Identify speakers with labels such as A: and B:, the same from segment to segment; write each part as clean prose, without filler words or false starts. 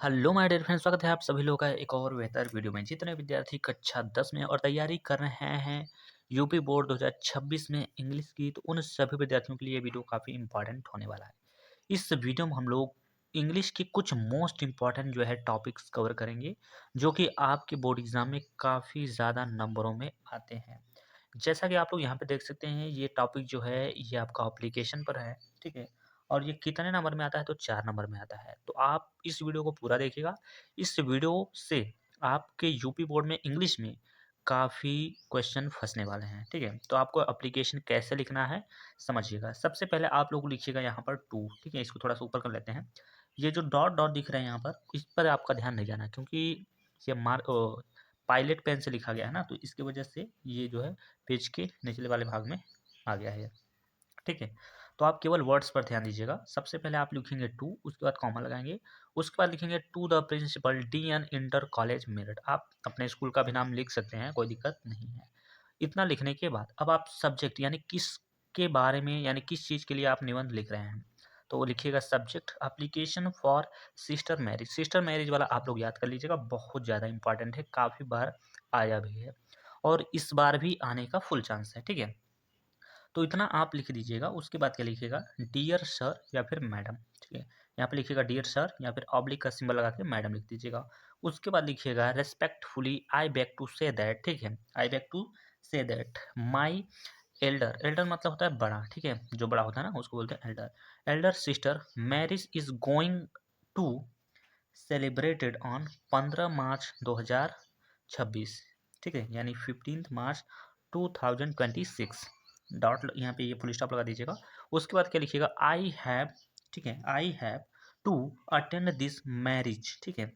A: Hello my dear friends, स्वागत है आप सभी लोगों का एक और बेहतर वीडियो में। जितने विद्यार्थी कक्षा 10 में और तैयारी कर रहे हैं यूपी बोर्ड 2026 में इंग्लिश की, तो उन सभी विद्यार्थियों के लिए ये वीडियो काफ़ी इंपॉर्टेंट होने वाला है। इस वीडियो में हम लोग इंग्लिश की कुछ मोस्ट इंपॉर्टेंट जो है टॉपिक्स कवर करेंगे, जो कि आपके बोर्ड एग्जाम में काफ़ी ज़्यादा नंबरों में आते हैं। जैसा कि आप लोग यहाँ पे देख सकते हैं, ये टॉपिक जो है ये आपका एप्लीकेशन पर है, ठीक है। और ये कितने नंबर में आता है, तो 4 नंबर में आता है। तो आप इस वीडियो को पूरा देखिएगा। इस वीडियो से आपके यूपी बोर्ड में इंग्लिश में काफ़ी क्वेश्चन फँसने वाले हैं, ठीक है। तो आपको एप्लीकेशन कैसे लिखना है समझिएगा। सबसे पहले आप लोग लिखिएगा यहाँ पर टू, ठीक है। इसको थोड़ा-सा ऊपर कर लेते हैं। ये जो डॉट डॉट दिख रहे हैं यहाँ पर, इस पर आपका ध्यान नहीं जाना, क्योंकि ये पायलट पेन से लिखा गया है ना, तो इसकी वजह से ये जो है पेज के निचले वाले भाग में आ गया है, ठीक है। तो आप केवल वर्ड्स पर ध्यान दीजिएगा। सबसे पहले आप लिखेंगे टू, उसके बाद कॉमा लगाएंगे, उसके बाद लिखेंगे to the principal DN inter college Meerut. आप अपने स्कूल का भी नाम लिख सकते हैं, कोई दिक्कत नहीं है। इतना लिखने के बाद अब आप सब्जेक्ट यानी किसके बारे में यानी किस चीज़ के लिए आप निबंध लिख रहे हैं, तो वो लिखिएगा subject application for sister marriage. Sister marriage वाला आप लोग याद कर लीजिएगा, बहुत ज़्यादा इंपॉर्टेंट है, काफ़ी बार आया भी है और इस बार भी आने का फुल चांस है, ठीक है। तो इतना आप लिख दीजिएगा। उसके बाद क्या लिखिएगा, डियर सर या फिर मैडम, ठीक है। यहाँ पे लिखिएगा डियर सर या फिर ऑब्लिक का सिंबल लगा के मैडम लिख दीजिएगा। उसके बाद लिखिएगा respectfully I beg to say that, ठीक है। I beg to say that my elder, elder मतलब होता है बड़ा, ठीक है। जो बड़ा होता है ना उसको बोलते हैं elder. Elder sister marriage is going to celebrated on 15 March 2026, ठीक है, यानी 15 मार्च 2026। डॉट यहाँ पे ये फुल स्टॉप लगा दीजिएगा। उसके बाद क्या लिखिएगा, आई हैव, ठीक है, I have to attend this marriage, ठीक है।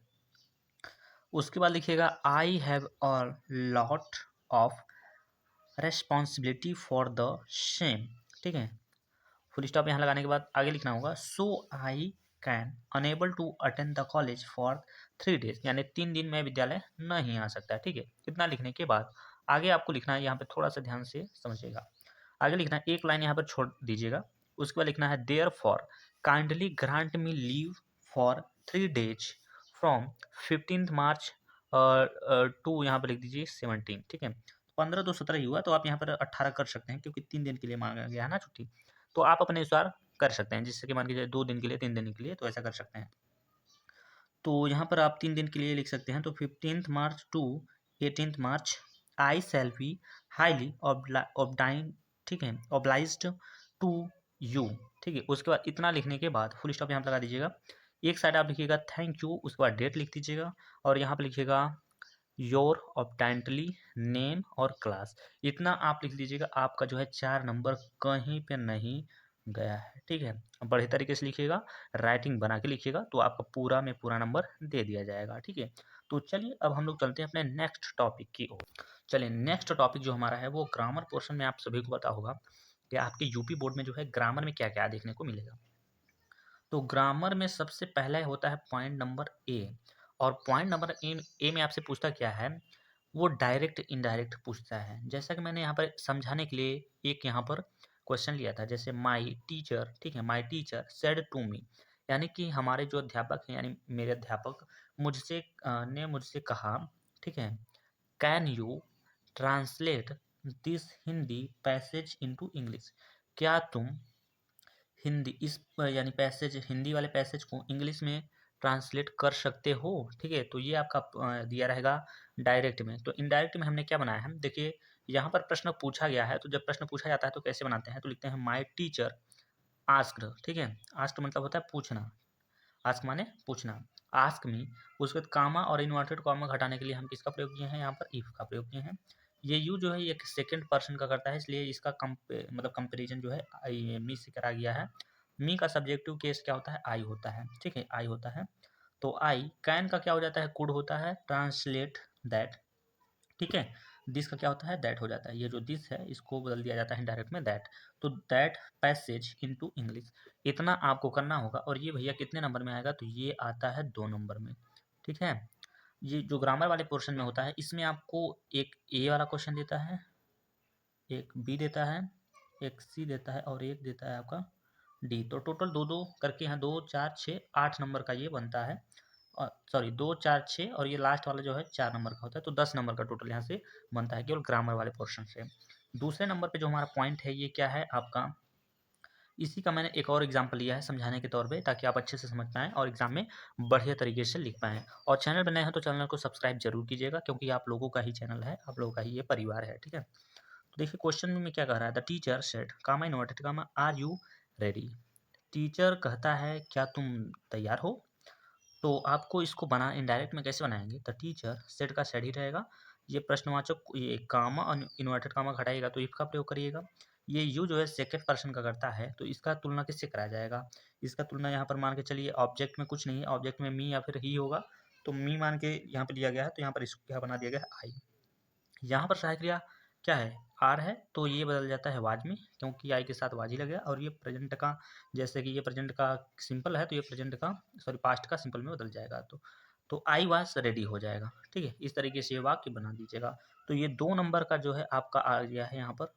A: उसके बाद लिखिएगा I have a lot of responsibility for the same, ठीक है। फुल स्टॉप यहाँ लगाने के बाद आगे लिखना होगा, so I can unable to attend the college for 3 days, यानी 3 दिन में विद्यालय नहीं आ सकता है, ठीक है। इतना लिखने के बाद आगे आपको लिखना है, यहाँ पे थोड़ा सा ध्यान से समझिएगा। आगे लिखना है, एक लाइन यहाँ पर छोड़ दीजिएगा। उसके बाद लिखना है therefore kindly grant me leave for 3 days from 15 March to, यहाँ पर लिख दीजिए 17, ठीक है। 15 तो 17 ही हुआ, तो आप यहाँ पर 18 कर सकते हैं, क्योंकि 3 दिन के लिए मांगा गया है ना छुट्टी। तो आप अपने अनुसार कर सकते हैं, जिससे कि मान लीजिए 2 दिन के लिए, 3 दिन के लिए, तो ऐसा कर सकते हैं। तो यहाँ पर आप 3 दिन के लिए लिख सकते हैं, तो 15 March to 18 March I shall be highly ऑब्डाइन, ठीक है, ऑब्लाइज्ड टू यू, ठीक है। उसके बाद इतना लिखने के बाद फुल स्टॉप यहाँ पर लगा दीजिएगा। एक साइड आप लिखिएगा थैंक यू, उसके बाद डेट लिख दीजिएगा और यहाँ पर लिखिएगा योर ऑब्डाइंटली नेम और क्लास। इतना आप लिख लीजिएगा, आपका जो है 4 नंबर कहीं पे नहीं गया है, ठीक है। बढ़िया तरीके से लिखिएगा, राइटिंग बना के लिखिएगा, तो आपका पूरा में पूरा नंबर दे दिया जाएगा, ठीक है। तो चलिए अब हम लोग चलते हैं अपने नेक्स्ट टॉपिक की ओर। चलिए नेक्स्ट टॉपिक जो हमारा है वो ग्रामर पोर्शन में। आप सभी को पता होगा कि आपके यूपी बोर्ड में जो है ग्रामर में क्या क्या देखने को मिलेगा। तो ग्रामर में सबसे पहला होता है पॉइंट नंबर ए। और पॉइंट नंबर ए में आपसे पूछता क्या है, वो डायरेक्ट इनडायरेक्ट पूछता है। जैसा कि मैंने यहाँ पर समझाने के लिए एक यहाँ पर क्वेश्चन लिया था, जैसे माई टीचर, ठीक है, my teacher said to me, यानी कि हमारे जो अध्यापक हैं यानी मेरे अध्यापक ने मुझसे कहा, ठीक है, can you translate this Hindi passage into English, क्या तुम हिंदी इस यानी पैसेज, हिंदी वाले पैसेज को इंग्लिश में ट्रांसलेट कर सकते हो, ठीक है। तो ये आपका दिया रहेगा डायरेक्ट में। तो इनडायरेक्ट में हमने क्या बनाया है, देखिए यहाँ पर प्रश्न पूछा गया है, तो जब प्रश्न पूछा जाता है तो कैसे बनाते हैं, तो लिखते हैं माई टीचर आस्क्ड, ठीक है। आस्क्ड मतलब होता है पूछना, आस्क माने पूछना, आस्क मी। उसके बाद कामा और इन्वर्टेड कॉमा घटाने के लिए हम किसका प्रयोग किए हैं, यहाँ पर इफ का प्रयोग किए हैं। ये यू जो है ये सेकंड पर्सन का करता है, इसलिए इसका मतलब कंपेरिजन जो है मी से करा गया है। मी का सब्जेक्टिव केस क्या होता है, आई होता है, ठीक है, आई होता है। तो आई कैन का क्या हो जाता है, कुड होता है, ट्रांसलेट दैट, ठीक है। दिस का क्या होता है, दैट हो जाता है। ये जो दिस है इसको बदल दिया जाता है डायरेक्ट में दैट। तो दैट पैसेज इनटू इंग्लिश, इतना आपको करना होगा। और ये भैया कितने नंबर में आएगा, तो ये आता है 2 नंबर में, ठीक है। ये जो ग्रामर वाले पोर्शन में होता है, इसमें आपको एक ए वाला क्वेश्चन देता है, एक बी देता है, एक सी देता है और एक देता है आपका डी। तो टोटल दो दो करके यहाँ 2 4 6 8 नंबर का ये बनता है। सॉरी 2, 4, 6 और ये लास्ट वाला जो है 4 नंबर का होता है, तो 10 नंबर का टोटल यहाँ से बनता है केवल ग्रामर वाले पोर्शन से। दूसरे नंबर पे जो हमारा पॉइंट है ये क्या है आपका, इसी का मैंने एक और एग्जाम्पल लिया है समझाने के तौर पे, ताकि आप अच्छे से समझ पाएँ और एग्जाम में बढ़िया तरीके से लिख पाएँ। और चैनल पे नए हैं तो चैनल को सब्सक्राइब जरूर कीजिएगा, क्योंकि आप लोगों का ही चैनल है, आप लोगों का ही ये परिवार है, ठीक है। तो देखिए क्वेश्चन में क्या कह रहा है, the teacher said comma inverted comma are you ready. Teacher कहता है क्या तुम तैयार हो। तो आपको इसको बना इनडायरेक्ट में कैसे बनाएंगे, द टीचर सेड का सेड ही रहेगा, ये प्रश्नवाचक ये कामा और इन्वर्टेड कामा घटाइएगा तो इफ का प्रयोग करिएगा। ये यू जो है सेकेंड पर्सन का करता है, तो इसका तुलना किससे कराया जाएगा, इसका तुलना यहाँ पर मान के चलिए ऑब्जेक्ट में कुछ नहीं है, ऑब्जेक्ट में मी या फिर ही होगा, तो मी मान के यहाँ पर लिया गया है, तो यहाँ पर इसको क्या बना दिया गया है आई। यहाँ पर सहायक क्रिया क्या है, आर है, तो ये बदल जाता है वाज में, क्योंकि आई के साथ वाज ही लग गया। और ये प्रेजेंट का, जैसे कि ये प्रेजेंट का सिंपल है, तो ये प्रेजेंट का सॉरी पास्ट का सिंपल में बदल जाएगा, तो आई वाज रेडी हो जाएगा, ठीक है। इस तरीके से ये वाक्य बना दीजिएगा। तो ये 2 नंबर का जो है आपका आ गया है यहाँ पर,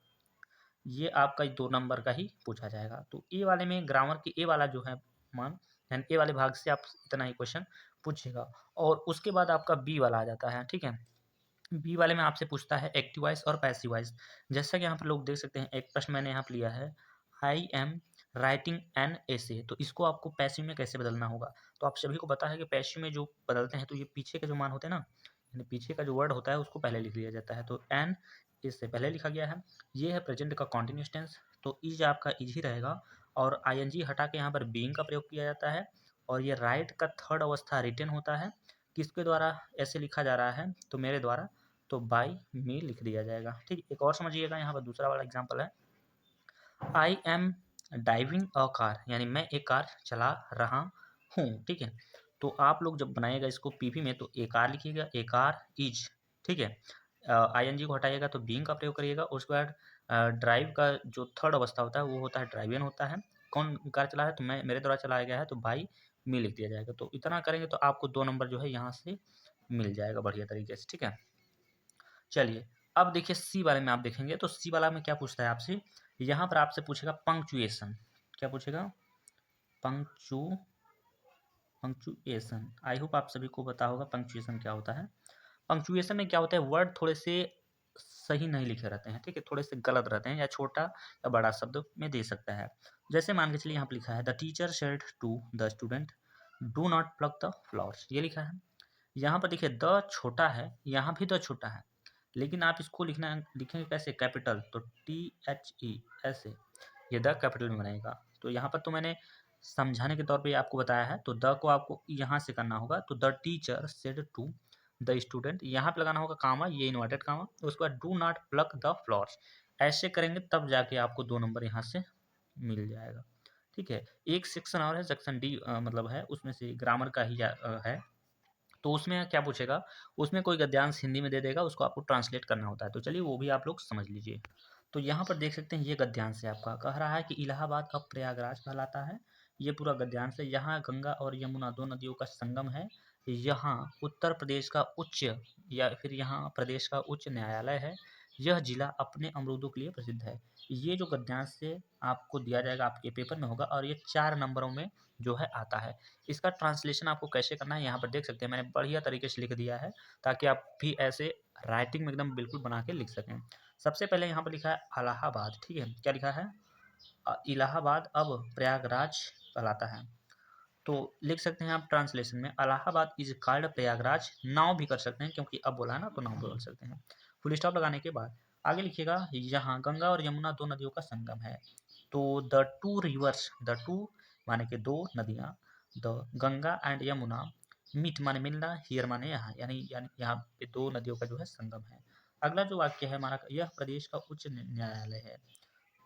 A: ये आपका 2 नंबर का ही पूछा जाएगा। तो ए वाले में ग्रामर की ए वाला जो है मान, यानी ए वाले भाग से आप इतना ही क्वेश्चन पूछेगा। और उसके बाद आपका बी वाला आ जाता है, ठीक है। बी वाले में आपसे पूछता है एक्टिव वॉइस और पैसिव वॉइस। जैसा कि यहाँ पर लोग देख सकते हैं, एक प्रश्न मैंने यहाँ पर लिया है, I am writing an essay, तो इसको आपको पैसिव में कैसे बदलना होगा। तो आप सभी को पता है कि पैसिव में जो बदलते हैं, तो ये पीछे के जो मान होते हैं ना, यानी पीछे का जो वर्ड होता है उसको पहले लिख लिया जाता है, तो एन इससे पहले लिखा गया है। ये है प्रेजेंट का कॉन्टिन्यूस टेंस, तो इज आपका इज ही रहेगा, और आईएनजी हटा के यहाँ पर बीइंग का प्रयोग किया जाता है। और ये राइट का थर्ड अवस्था रिटन होता है, किसके द्वारा ऐसे लिखा जा रहा है, तो मेरे द्वारा, तो बाई मी लिख दिया जाएगा, ठीक। एक और समझिएगा, यहाँ पर दूसरा वाला एग्जाम्पल है, I am driving a car, यानी मैं एक कार चला रहा हूँ, ठीक है। तो आप लोग जब बनाएगा इसको पीपी में, तो ए कार लिखिएगा, ए कार इज, ठीक है। आई एन जी को हटाइएगा तो बीइंग का प्रयोग करिएगा। उसके बाद ड्राइव का जो थर्ड अवस्था होता है वो होता है ड्राइवियन होता है, कौन कार चला है, तो मैं मेरे द्वारा चलाया गया है, तो बाई मी लिख दिया जाएगा। तो इतना करेंगे तो आपको 2 नंबर जो है यहाँ से मिल जाएगा बढ़िया तरीके से, ठीक है। चलिए अब देखिए सी वाले में आप देखेंगे, तो सी वाला में क्या पूछता है आपसे, यहाँ पर आपसे पूछेगा पंक्चुएशन, क्या पूछेगा, पंक्चुएशन। आई होप आप सभी को पता होगा पंक्चुएशन क्या होता है। पंक्चुएशन में क्या होता है, वर्ड थोड़े से सही नहीं लिखे रहते हैं, ठीक है, थोड़े से गलत रहते हैं, या छोटा या बड़ा शब्द में दे सकता है। जैसे मान के चलिए यहाँ पर लिखा है, the teacher said to the student do not pluck the flowers, ये लिखा है। यहाँ पर देखिए द छोटा है, यहाँ भी द छोटा है, लेकिन आप इसको लिखेंगे कैसे, कैपिटल, तो टी एच ई ऐसे, ये द कैपिटल में बनेगा। तो यहाँ पर तो मैंने समझाने के तौर पे आपको बताया है, तो द को आपको यहाँ से करना होगा, तो the teacher said to the student, यहाँ पे लगाना होगा कामा, ये इन्वर्टेड कामा, उसके बाद do not pluck the flowers. ऐसे करेंगे तब जाके आपको 2 नंबर यहाँ से मिल जाएगा, ठीक है। एक सेक्शन और है, सेक्शन डी मतलब है, उसमें से ग्रामर का ही है, तो उसमें क्या पूछेगा, उसमें कोई गद्यांश हिंदी में दे देगा, उसको आपको ट्रांसलेट करना होता है, तो चलिए वो भी आप लोग समझ लीजिए। तो यहाँ पर देख सकते हैं ये गद्यांश है आपका, कह रहा है कि इलाहाबाद अब प्रयागराज कहलाता है, ये पूरा गद्यांश है। यहाँ गंगा और यमुना 2 नदियों का संगम है, यहाँ उत्तर प्रदेश का उच्च या फिर यहाँ प्रदेश का उच्च न्यायालय है, यह जिला अपने अमरूदों के लिए प्रसिद्ध है। ये जो गद्यांश से आपको दिया जाएगा आपके पेपर में होगा, और ये 4 नंबरों में जो है आता है। इसका ट्रांसलेशन आपको कैसे करना है यहाँ पर देख सकते हैं, मैंने बढ़िया तरीके से लिख दिया है, ताकि आप भी ऐसे राइटिंग में एकदम बिल्कुल बना के लिख सकें। सबसे पहले यहाँ पर लिखा है इलाहाबाद, ठीक है, क्या लिखा है, इलाहाबाद अब प्रयागराज कहलाता है। तो लिख सकते हैं आप ट्रांसलेशन में, Allahabad is called Prayagraj, now भी कर सकते हैं, क्योंकि अब बोला है ना, तो नाउ बोल सकते हैं। फुल स्टॉप लगाने के बाद आगे लिखिएगा, यहाँ गंगा और यमुना 2 नदियों का संगम है, तो the two rivers, the two माने के 2 नदियाँ, the Ganga and Yamuna, meet माने मिलना, हियर माने यहाँ, यानी यहाँ पे 2 नदियों का जो है संगम है। अगला जो वाक्य है हमारा, यह प्रदेश का उच्च न्यायालय है,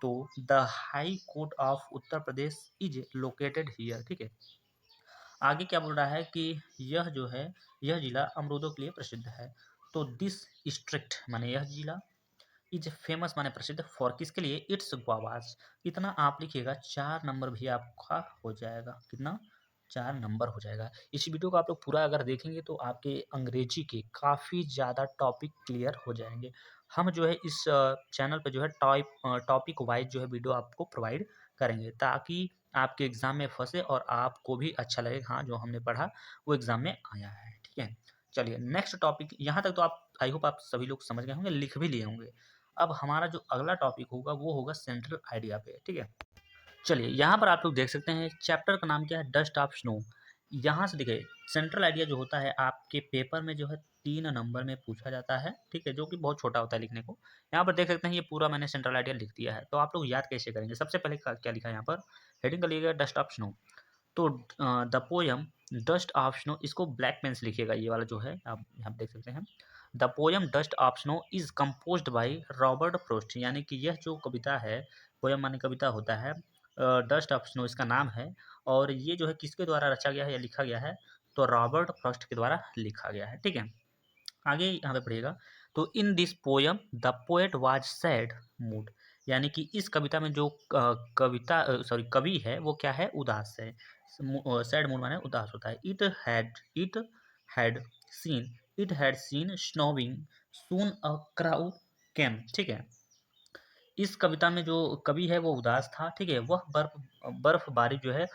A: तो the high court of Uttar Pradesh is located here, ठीक है। आगे क्या बोल रहा है कि यह जो है, यह जिला अमरूदों के लिए प्रसिद्ध है, तो दिस डिस्ट्रिक्ट माने यह जिला, इज फेमस माने प्रसिद्ध, फॉर किसके लिए, इट्स गुआवाज। इतना आप लिखिएगा, 4 नंबर भी आपका हो जाएगा, कितना, 4 नंबर हो जाएगा। इस वीडियो को आप लोग पूरा अगर देखेंगे तो आपके अंग्रेजी के काफ़ी ज़्यादा टॉपिक क्लियर हो जाएंगे। हम जो है इस चैनल पे जो है टॉपिक वाइज जो है वीडियो आपको प्रोवाइड करेंगे, ताकि आपके एग्ज़ाम में फँसे और आपको भी अच्छा लगे, हाँ, जो हमने पढ़ा वो एग्ज़ाम में आया है, ठीक है? चलिए नेक्स्ट टॉपिक, यहाँ तक तो आप आई होप आप सभी लोग समझ गए होंगे, लिख भी लिए होंगे। अब हमारा जो अगला टॉपिक होगा वो होगा सेंट्रल आइडिया पे, ठीक है? चलिए, यहाँ पर आप लोग देख सकते हैं चैप्टर का नाम क्या है, डस्ट ऑफ स्नो। यहाँ से देखिए सेंट्रल आइडिया जो होता है आपके पेपर में जो है 3 नंबर में पूछा जाता है, ठीक है? जो कि बहुत छोटा होता है लिखने को। यहाँ पर देख सकते हैं ये पूरा मैंने सेंट्रल आइडिया लिख दिया है। तो आप लोग याद कैसे करेंगे? सबसे पहले क्या लिखा है यहाँ पर, हेडिंग का लिखिएगा डस्ट ऑफ स्नो। तो the poem dust of snow, इसको ब्लैक पेन से लिखिएगा, ये वाला जो है आप यहाँ पे देख सकते हैं। The poem dust of snow is composed by Robert Frost, यानी कि यह जो कविता है, पोएम माने कविता होता है, डस्ट ऑफ स्नो इसका नाम है, और ये जो है किसके द्वारा रचा गया है या लिखा गया है, तो रॉबर्ट फ्रॉस्ट के द्वारा लिखा गया है, ठीक है? आगे यहाँ पे पढ़िएगा, तो in this poem the poet was sad mood, यानी कि इस कविता में जो कवि है वो क्या है, उदास है। सैड मूड माने उदास होता है। It seen had seen snowing soon a crowd came, ठीक है? इस कविता में जो कवि है वो उदास था, ठीक है? वह बर्फबारी जो है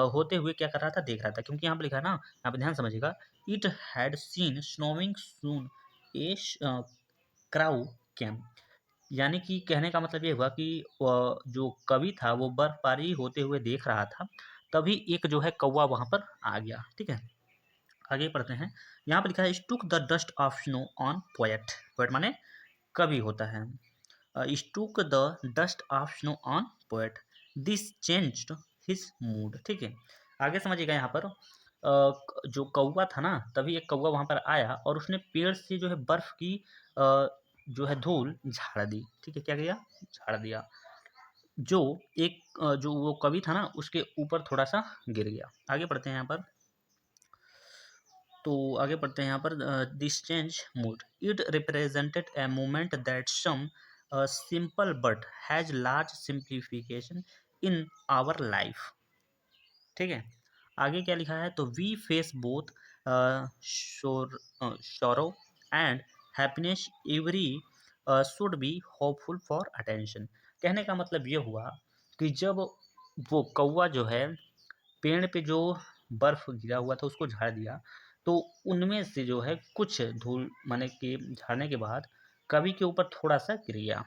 A: होते हुए क्या कर रहा था, देख रहा था, क्योंकि यहाँ पे लिखा है ना, यहाँ पे ध्यान समझिएगा, it had seen snowing soon a crowd came, यानी कि कहने का मतलब ये हुआ कि जो कवि था वो बर्फबारी होते हुए देख रहा था, तभी एक जो है कौवा वहां पर आ गया, ठीक है? आगे पढ़ते हैं, यहाँ पर लिखा है struck the dust of snow on poet, poet माने कवि होता है। Struck the dust of snow on poet, this changed his mood, ठीक है? आगे समझिएगा यहाँ पर जो कौवा था ना, तभी एक कौवा वहां पर आया और उसने पेड़ से जो है बर्फ की जो है धूल झाड़ दी, ठीक है? क्या किया, झाड़ दिया, जो जो वो कवि था ना उसके ऊपर थोड़ा सा गिर गया। आगे पढ़ते हैं यहाँ पर, तो आगे पढ़ते हैं यहाँ पर, this change mood it represented a movement that some simple but has large simplification in our life, ठीक है? आगे क्या लिखा है, तो we face both sorrow and happiness every should be hopeful for attention. कहने का मतलब ये हुआ कि जब वो कौवा जो है पेड़ पे जो बर्फ गिरा हुआ था उसको झाड़ दिया, तो उनमें से जो है कुछ धूल माने कि झाड़ने के बाद कवि के ऊपर थोड़ा सा गिर गया।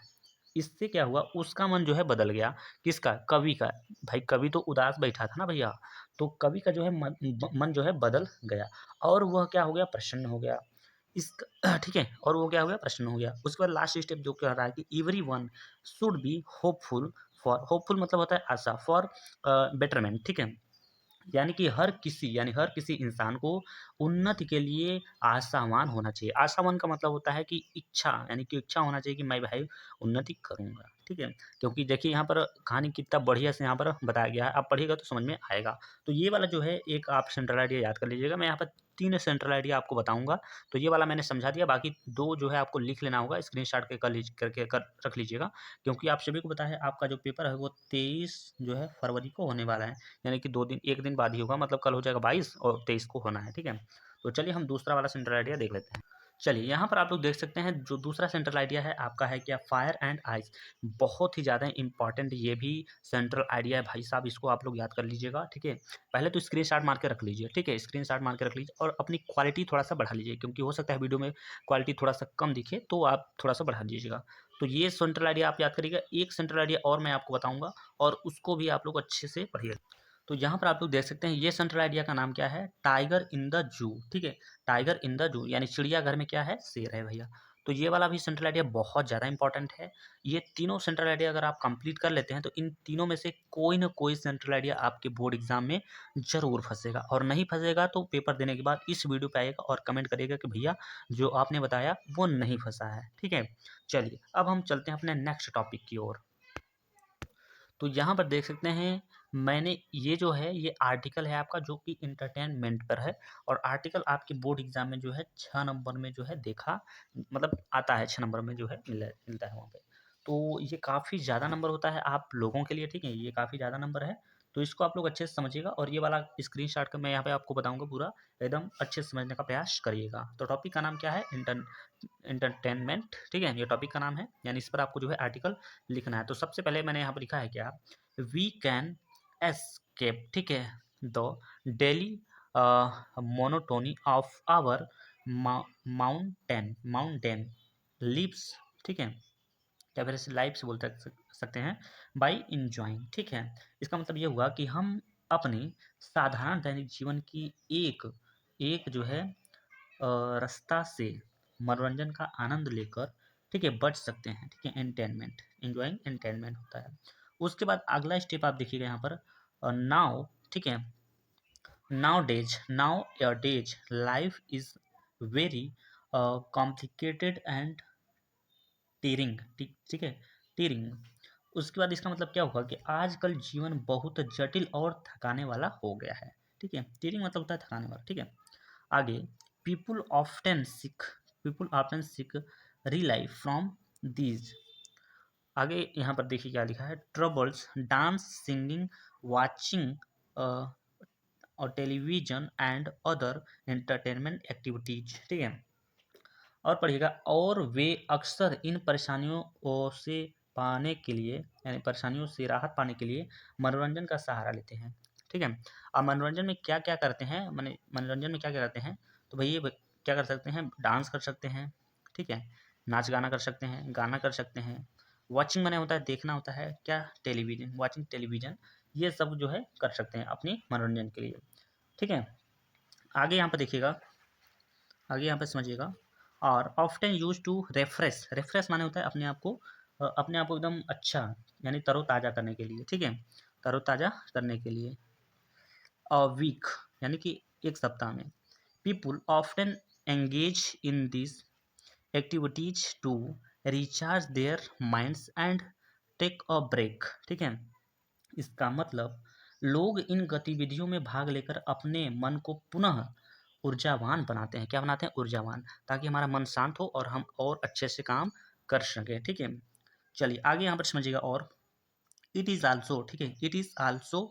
A: इससे क्या हुआ, उसका मन जो है बदल गया। किसका, कवि का। भाई कवि तो उदास बैठा था ना भैया, तो कवि का जो है मन जो है बदल गया, और वह क्या हो गया, प्रसन्न हो गया। इस ठीक है, और वो क्या हो गया, प्रसन्न हो गया। उसके बाद लास्ट स्टेप जो कह रहा है कि every one should be hopeful for, hopeful मतलब होता है आशा, फॉर बेटरमेंट, ठीक है? यानी हर किसी इंसान को उन्नति के लिए आशावान होना चाहिए। आशावान का मतलब होता है कि इच्छा, यानी कि इच्छा होना चाहिए कि मैं भाई उन्नति करूँगा, ठीक है? क्योंकि देखिए यहाँ पर कहानी कितना बढ़िया से यहाँ पर बताया गया है, आप पढ़िएगा तो समझ में आएगा। तो ये वाला जो है एक आप सेंट्रल आइडिया याद कर लीजिएगा। मैं यहाँ पर 3 सेंट्रल आइडिया आपको बताऊँगा, तो ये वाला मैंने समझा दिया, बाकी 2 जो है आपको लिख लेना होगा, स्क्रीनशॉट के कर लीज करके कर रख लीजिएगा, क्योंकि आप सभी को पता है आपका जो पेपर है वो 23 जो है फरवरी को होने वाला है। यानी कि 2 दिन, 1 दिन बाद ही होगा, मतलब कल हो जाएगा 22 और 23 को होना है, ठीक है? तो चलिए हम दूसरा वाला सेंट्रल आइडिया देख लेते हैं। चलिए यहाँ पर आप लोग देख सकते हैं जो दूसरा सेंट्रल आइडिया है आपका है क्या, फायर एंड आइस। बहुत ही ज़्यादा इंपॉर्टेंट ये भी सेंट्रल आइडिया है भाई साहब, इसको आप लोग याद कर लीजिएगा, ठीक है? पहले तो स्क्रीनशॉट मार के रख लीजिए, ठीक है? स्क्रीनशॉट मार के रख लीजिए और अपनी क्वालिटी थोड़ा सा बढ़ा लीजिए, क्योंकि हो सकता है वीडियो में क्वालिटी थोड़ा सा कम दिखे, तो आप थोड़ा सा बढ़ा लीजिएगा। तो ये सेंट्रल आइडिया आप याद करिएगा। एक सेंट्रल आइडिया और मैं आपको बताऊंगा, और उसको भी आप लोग अच्छे से पढ़िए। तो यहाँ पर आप लोग देख सकते हैं ये सेंट्रल आइडिया का नाम क्या है, टाइगर इन द जू, ठीक है? टाइगर इन द जू यानी चिड़ियाघर में क्या है, शेर है भैया। तो ये वाला भी सेंट्रल आइडिया बहुत ज़्यादा इंपॉर्टेंट है। ये तीनों सेंट्रल आइडिया अगर आप कंप्लीट कर लेते हैं तो इन तीनों में से कोई ना कोई सेंट्रल आइडिया आपके बोर्ड एग्जाम में जरूर फंसेगा, और नहीं फंसेगा तो पेपर देने के बाद इस वीडियो पे आएगा और कमेंट करिएगा कि भैया जो आपने बताया वो नहीं फंसा है, ठीक है? चलिए अब हम चलते हैं अपने नेक्स्ट टॉपिक की ओर। तो यहाँ पर देख सकते हैं मैंने ये जो है ये आर्टिकल है आपका जो कि इंटरटेनमेंट पर है, और आर्टिकल आपके बोर्ड एग्जाम में जो है 6 नंबर में जो है देखा, मतलब आता है 6 नंबर में जो है मिलता है वहाँ पे। तो ये काफ़ी ज़्यादा नंबर होता है आप लोगों के लिए, ठीक है? ये काफ़ी ज़्यादा नंबर है, तो इसको आप लोग अच्छे से समझिएगा, और ये वाला स्क्रीनशॉट का मैं यहाँ पे आपको बताऊंगा पूरा, एकदम अच्छे से समझने का प्रयास करिएगा। तो टॉपिक का नाम क्या है, इंटरटेनमेंट, ठीक है? ये टॉपिक का नाम है, यानी इस पर आपको जो है आर्टिकल लिखना है। तो सबसे पहले मैंने यहाँ पर लिखा है क्या, वी कैन एस्केप, ठीक है, the daily monotony of our mountain lives, ठीक है, या फिर इसे लाइफ से बोल सकते हैं, बाई इंजॉइंग, ठीक है। इसका मतलब ये हुआ कि हम अपने साधारण दैनिक जीवन की एक एक जो है रास्ता से मनोरंजन का आनंद लेकर, ठीक है, बच सकते हैं, ठीक है, एंटरटेनमेंट, एंजॉइंग एंटरटेनमेंट होता है। उसके बाद अगला स्टेप आप देखिएगा यहाँ पर, नाउ, ठीक है, now your days life is very complicated and tearing, ठीक, ठीक है, टीरिंग। उसके बाद इसका मतलब क्या होगा कि आजकल जीवन बहुत जटिल और थकाने वाला हो गया है, ठीक है, टीरिंग मतलब होता है थकाने वाला, ठीक है। आगे, people often sick people often sick relief from these. आगे यहाँ पर देखिए क्या लिखा है, ट्रबल्स, डांस, सिंगिंग, वाचिंग और television and other entertainment activities, ठीक है। और पढ़िएगा, और वे अक्सर इन परेशानियों से पाने के लिए, यानी परेशानियों से राहत पाने के लिए मनोरंजन का सहारा लेते हैं, ठीक है। अब मनोरंजन में क्या क्या करते हैं, मनोरंजन में क्या क्या करते हैं, तो भैया क्या कर सकते हैं, डांस कर सकते हैं, ठीक है, नाच गाना कर सकते हैं, गाना कर सकते हैं, वॉचिंग मैंने होता है देखना, होता है क्या, टेलीविजन, वॉचिंग टेलीविजन, ये सब जो है कर सकते हैं अपनी मनोरंजन के लिए, ठीक है। आगे यहाँ पर देखिएगा, आगे यहाँ पे समझिएगा, और often use to refresh, refresh माने होता है अपने आप को एकदम अच्छा, यानी तरोताज़ा करने के लिए, ठीक है, तरोताज़ा करने के लिए। वीक यानी कि एक सप्ताह में, people often engage in this activities to recharge their minds and take a break, ठीक है। इसका मतलब लोग इन गतिविधियों में भाग लेकर अपने मन को पुनः ऊर्जावान बनाते हैं, क्या बनाते हैं, ऊर्जावान, ताकि हमारा मन शांत हो और हम और अच्छे से काम कर सकें, ठीक है। चलिए आगे यहाँ पर समझिएगा, और इट इज़ आल्सो, ठीक है, it is also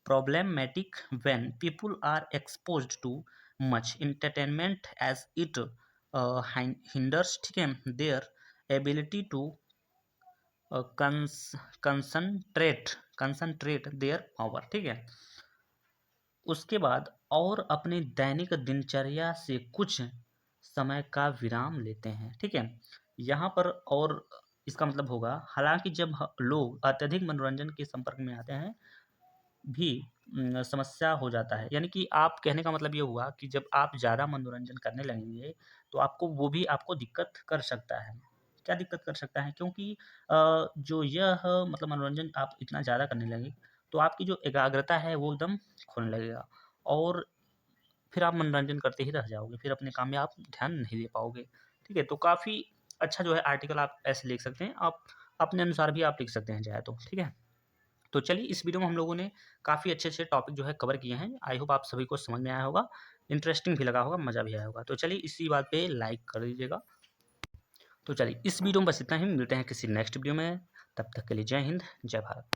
A: problematic when people are exposed to much entertainment as it hinders, ठीक है, their ability to concentrate their power, ठीक है। उसके बाद और अपने दैनिक दिनचर्या से कुछ समय का विराम लेते हैं, ठीक है। यहाँ पर और इसका मतलब होगा, हालांकि जब लोग अत्यधिक मनोरंजन के संपर्क में आते हैं भी समस्या हो जाता है, यानी कि आप कहने का मतलब ये हुआ कि जब आप ज़्यादा मनोरंजन करने लगेंगे तो आपको वो भी आपको दिक्कत कर सकता है। क्या दिक्कत कर सकता है, क्योंकि जो यह मतलब मनोरंजन आप इतना ज़्यादा करने लगेंगे तो आपकी जो एकाग्रता है वो एकदम खोने लगेगा, और फिर आप मनोरंजन करते ही रह जाओगे, फिर अपने काम में आप ध्यान नहीं दे पाओगे, ठीक है। तो काफ़ी अच्छा जो है आर्टिकल आप ऐसे लिख सकते हैं, आप अपने अनुसार भी आप लिख सकते हैं चाहे तो, ठीक है। तो चलिए इस वीडियो में हम लोगों ने काफ़ी अच्छे-अच्छे टॉपिक जो है कवर किए हैं। आई होप आप सभी को समझ में आया होगा, इंटरेस्टिंग भी लगा होगा, मज़ा भी आया होगा। तो चलिए इसी बात पे लाइक कर दीजिएगा। तो चलिए इस वीडियो में बस इतना ही, मिलते हैं किसी नेक्स्ट वीडियो में, तब तक के लिए जय हिंद, जय भारत।